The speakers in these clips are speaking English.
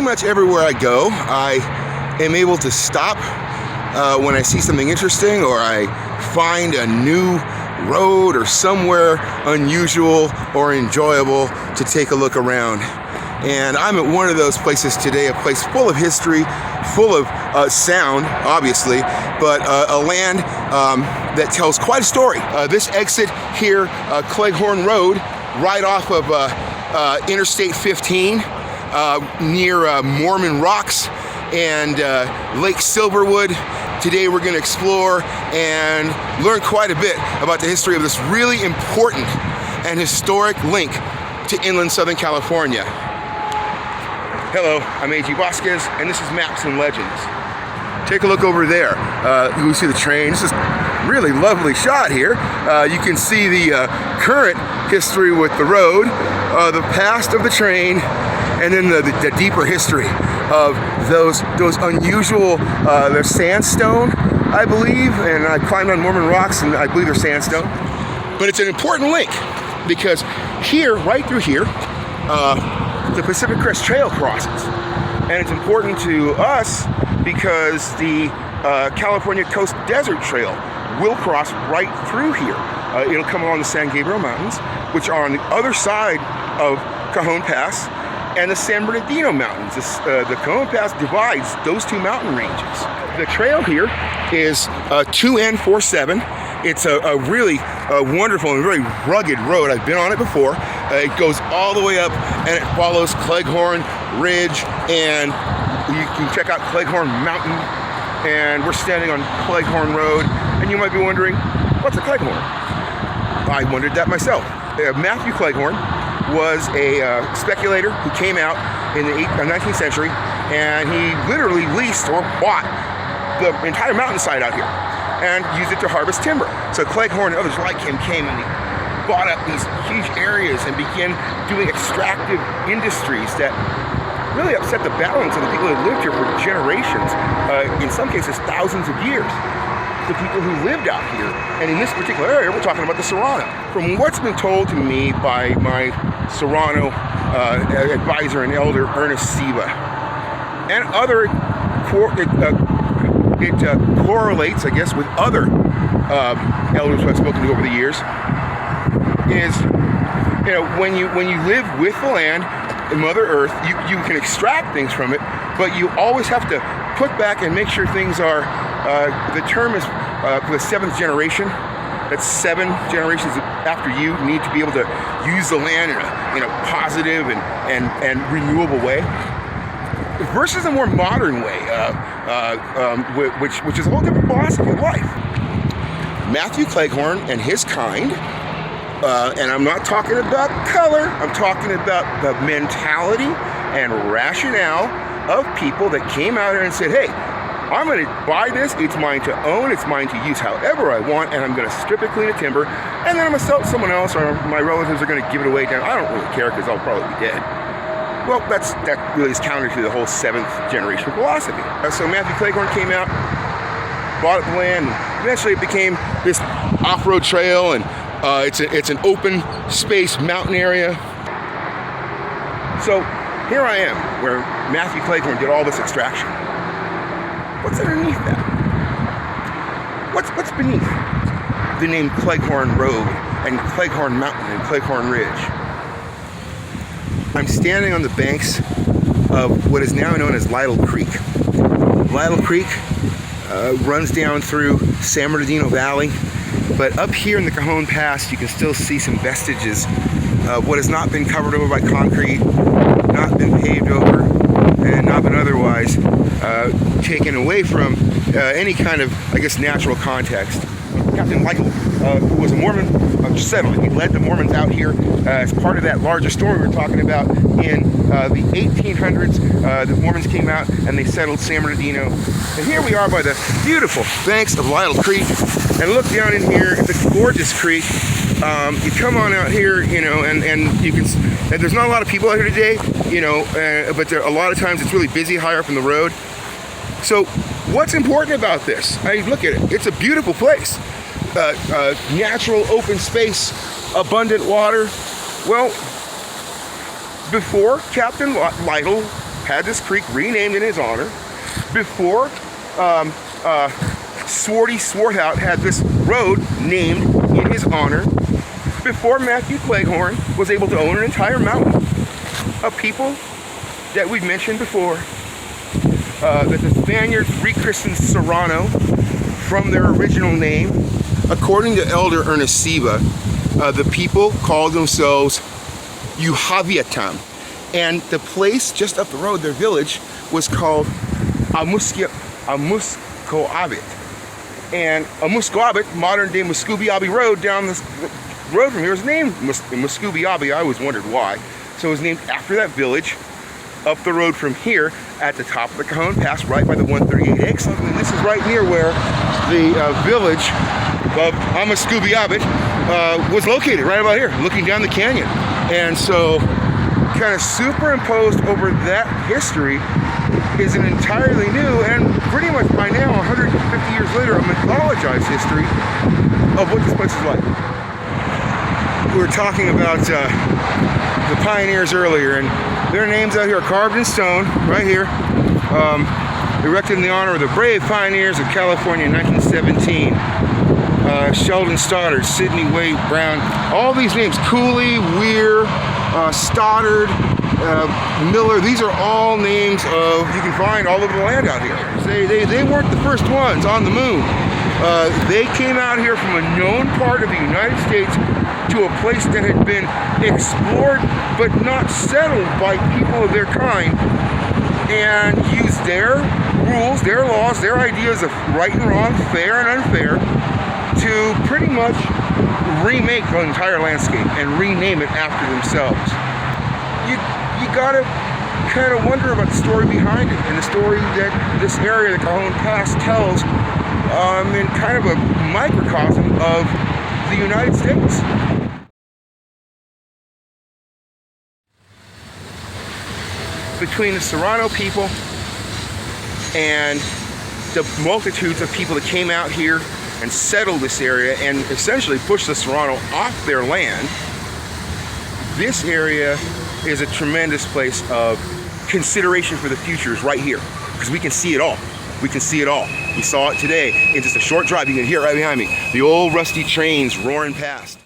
much everywhere I go, I am able to stop when I see something interesting, or I find a new road or somewhere unusual or enjoyable to take a look around. And I'm at one of those places today, a place full of history, full of sound, obviously, but a land that tells quite a story. This exit here, Cleghorn Road, right off of Interstate 15, near Mormon Rocks and Lake Silverwood. Today we're going to explore and learn quite a bit about the history of this really important and historic link to inland Southern California. Hello, I'm AG Vasquez, and this is Maps and Legends. Take a look over there. You can see the train. This is a really lovely shot here. You can see the current history with the road, the past of the train, and then the deeper history of those unusual, they're sandstone, I believe, and I climbed on Mormon Rocks, and I believe they're sandstone. But it's an important link because here, right through here, the Pacific Crest Trail crosses, and it's important to us because the California Coast Desert Trail will cross right through here. It'll come along the San Gabriel Mountains, which are on the other side of Cajon Pass, and the San Bernardino Mountains. The Cajon Pass divides those two mountain ranges. The trail here is 2N47. It's a really wonderful and very rugged road. I've been on it before. It goes all the way up and it follows Cleghorn Ridge, and you can check out Cleghorn Mountain. And we're standing on Cleghorn Road, and you might be wondering, what's a Cleghorn? I wondered that myself. Matthew Cleghorn was a speculator who came out in the 19th century, and he literally leased or bought the entire mountainside out here and used it to harvest timber. So Cleghorn and others like him came and they bought up these huge areas and began doing extractive industries that really upset the balance of the people that lived here for generations, in some cases thousands of years. The people who lived out here, and in this particular area, we're talking about the Serrano. From what's been told to me by my Serrano advisor and elder, Ernest Siva, and other, it correlates, I guess, with other elders who I've spoken to over the years, is, you know, when you live with the land, Mother Earth, you can extract things from it, but you always have to put back and make sure things are, the term is for the seventh generation. That's 7 generations after you need to be able to use the land in a positive and renewable way, versus a more modern way, which is a whole different philosophy of life. Matthew Cleghorn and his kind, and I'm not talking about color, I'm talking about the mentality and rationale of people that came out here and said, hey, I'm going to buy this, it's mine to own, it's mine to use however I want, and I'm going to strip it clean of timber, and then I'm going to sell it to someone else, or my relatives are going to give it away down. I don't really care because I'll probably be dead. Well, that really is counter to the whole 7th generation philosophy. So Matthew Cleghorn came out, bought the land, and eventually it became this off-road trail, and it's an open space mountain area. So here I am, where Matthew Cleghorn did all this extraction. What's underneath that? What's beneath the name Cleghorn Road and Cleghorn Mountain and Cleghorn Ridge? I'm standing on the banks of what is now known as Lytle Creek. Lytle Creek runs down through San Bernardino Valley, but up here in the Cajon Pass, you can still see some vestiges of what has not been covered over by concrete, not been paved over, and not been otherwise taken away from any kind of, I guess, natural context. Captain Lytle, who was a Mormon settler, he led the Mormons out here as part of that larger story we were talking about. In the 1800s, the Mormons came out and they settled San Bernardino. And here we are by the beautiful banks of Lytle Creek. And look down in here, it's a gorgeous creek. You come on out here, you know, and you can, and there's not a lot of people out here today, you know, but a lot of times it's really busy higher up in the road. So what's important about this? I mean, look at it. It's a beautiful place. Natural open space, abundant water. Well, before Captain Lytle had this creek renamed in his honor. Before Swarty Swarthout had this road named in his honor. Before Matthew Cleghorn was able to own an entire mountain of people that we've mentioned before, that the Spaniards rechristened Serrano from their original name. According to Elder Ernest Siva, the people called themselves Yuhaviatam, and the place just up the road, their village, was called Amuscoabit. And Amuscoabit, modern day Muscooby Road, down this road from here is named Muscooby. I always wondered why. So it was named after that village up the road from here at the top of the Cajon Pass, right by the 138X. And this is right near where the village of Amuscoabit was located, right about here, looking down the canyon. And so kind of superimposed over that history is an entirely new and pretty much by now 150 years later a mythologized history of what this place is like. We were talking about the pioneers earlier, and their names out here are carved in stone right here, erected in the honor of the brave pioneers of California in 1917. Sheldon Stoddard, Sidney Wade Brown, all these names, Cooley, Weir, Stoddard, Miller, these are all names you can find all over the land out here. They weren't the first ones on the moon. They came out here from a known part of the United States to a place that had been explored but not settled by people of their kind, and used their rules, their laws, their ideas of right and wrong, fair and unfair, to pretty much remake the entire landscape and rename it after themselves. You gotta kind of wonder about the story behind it, and the story that this area, the Cajon Pass, tells in kind of a microcosm of the United States. Between the Serrano people and the multitudes of people that came out here and settled this area and essentially pushed the Serrano off their land, this area is a tremendous place of consideration for the future is right here, because we can see it all. We can see it all. We saw it today in just a short drive. You can hear it right behind me. The old rusty trains roaring past.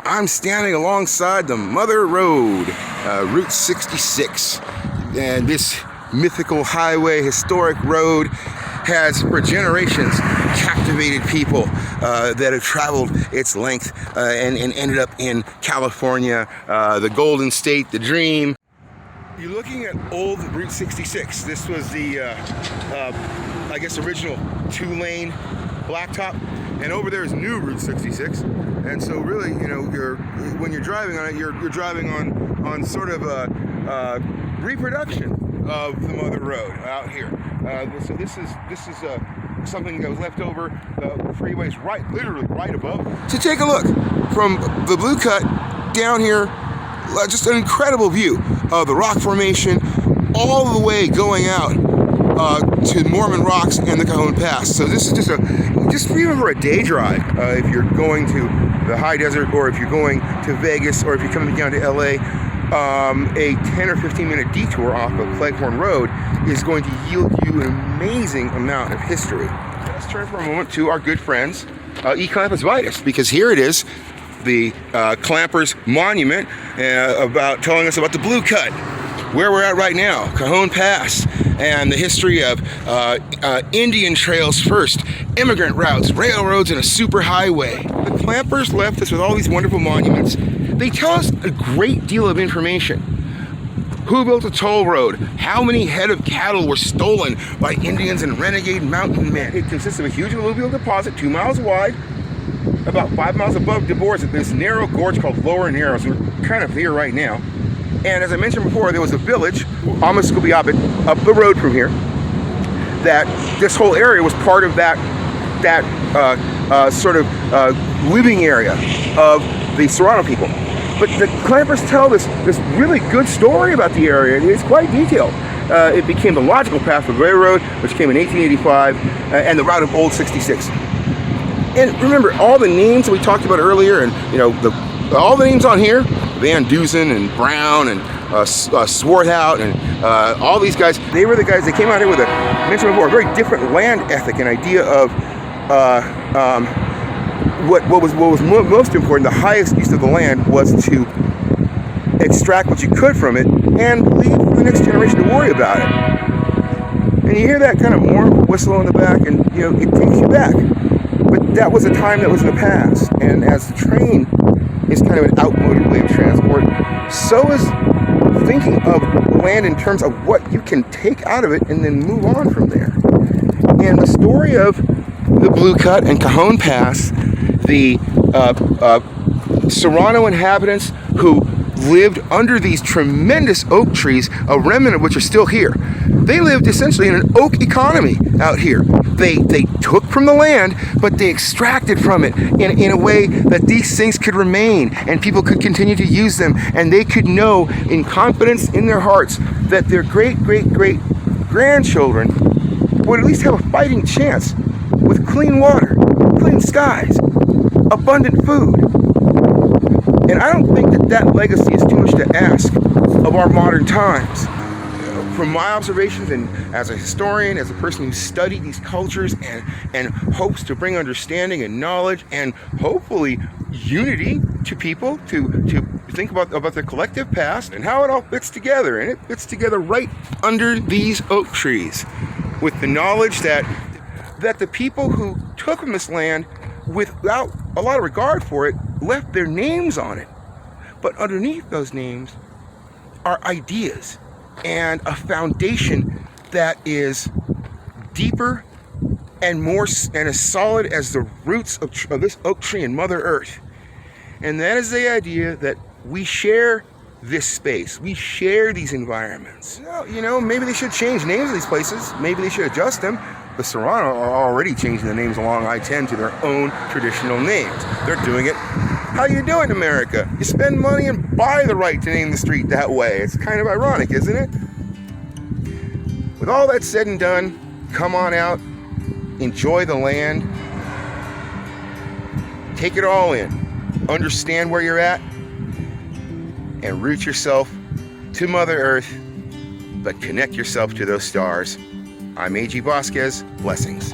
I'm standing alongside the Mother Road, Route 66. And this mythical highway, historic road, has for generations captivated people that have traveled its length and ended up in California, the Golden State, the Dream. You're looking at old Route 66. This was the, I guess, original 2-lane blacktop, and over there is new Route 66. And so, really, you know, when you're driving on it, you're driving on sort of a reproduction of the Mother Road out here. So this is something that was left over. The freeway's literally right above. So take a look from the Blue Cut down here. Just an incredible view of the rock formation all the way going out to Mormon Rocks and the Cajon Pass. So this is just even for a day drive, if you're going to the high desert, or if you're going to Vegas, or if you're coming down to LA, a 10 or 15 minute detour off of Cleghorn Road is going to yield you an amazing amount of history. Let's turn for a moment to our good friends, E. Campus Vitus, because here it is, the Clampers Monument, about telling us about the Blue Cut, where we're at right now, Cajon Pass, and the history of Indian trails first, immigrant routes, railroads, and a superhighway. The Clampers left us with all these wonderful monuments. They tell us a great deal of information. Who built a toll road? How many head of cattle were stolen by Indians and renegade mountain men? It consists of a huge alluvial deposit 2 miles wide, about 5 miles above Du Bois, at this narrow gorge called Lower Narrows. We're kind of here right now. And as I mentioned before, there was a village, Amuscoabit, up the road from here, that this whole area was part of that sort of living area of the Serrano people. But the Clampers tell this really good story about the area. It's quite detailed. It became the logical path for the railroad, which came in 1885, and the route of Old 66. And remember, all the names that we talked about earlier, and you know, all the names on here, Van Dusen and Brown and Swarthout, and all these guys. They were the guys that came out here with I mentioned before, a very different land ethic and idea of what was most important. The highest use of the land was to extract what you could from it and leave for the next generation to worry about it. And you hear that kind of mournful whistle in the back, and it takes you back. But that was a time that was in the past. And as the train is kind of an outmoded way of transport, so is thinking of land in terms of what you can take out of it and then move on from there. And the story of the Blue Cut and Cajon Pass, the Serrano inhabitants who lived under these tremendous oak trees, a remnant of which are still here. They lived essentially in an oak economy out here. They took from the land, but they extracted from it in a way that these things could remain and people could continue to use them, and they could know in confidence in their hearts that their great-great-great-grandchildren would at least have a fighting chance with clean water, clean skies, abundant food. And I don't think that legacy is too much to ask of our modern times. From my observations, and as a historian, as a person who studied these cultures and hopes to bring understanding and knowledge and hopefully unity to people to think about their collective past and how it all fits together. And it fits together right under these oak trees with the knowledge that the people who took from this land without a lot of regard for it left their names on it. But underneath those names are ideas and a foundation that is deeper and more and as solid as the roots of this oak tree and Mother Earth. And that is the idea that we share this space. We share these environments. Maybe they should change names of these places. Maybe they should adjust them. The Serrano are already changing the names along I-10 to their own traditional names. They're doing it. How you doing, America? You spend money and buy the right to name the street that way. It's kind of ironic, isn't it? With all that said and done, come on out, enjoy the land, take it all in, understand where you're at, and root yourself to Mother Earth, but connect yourself to those stars. I'm AG Vasquez. Blessings.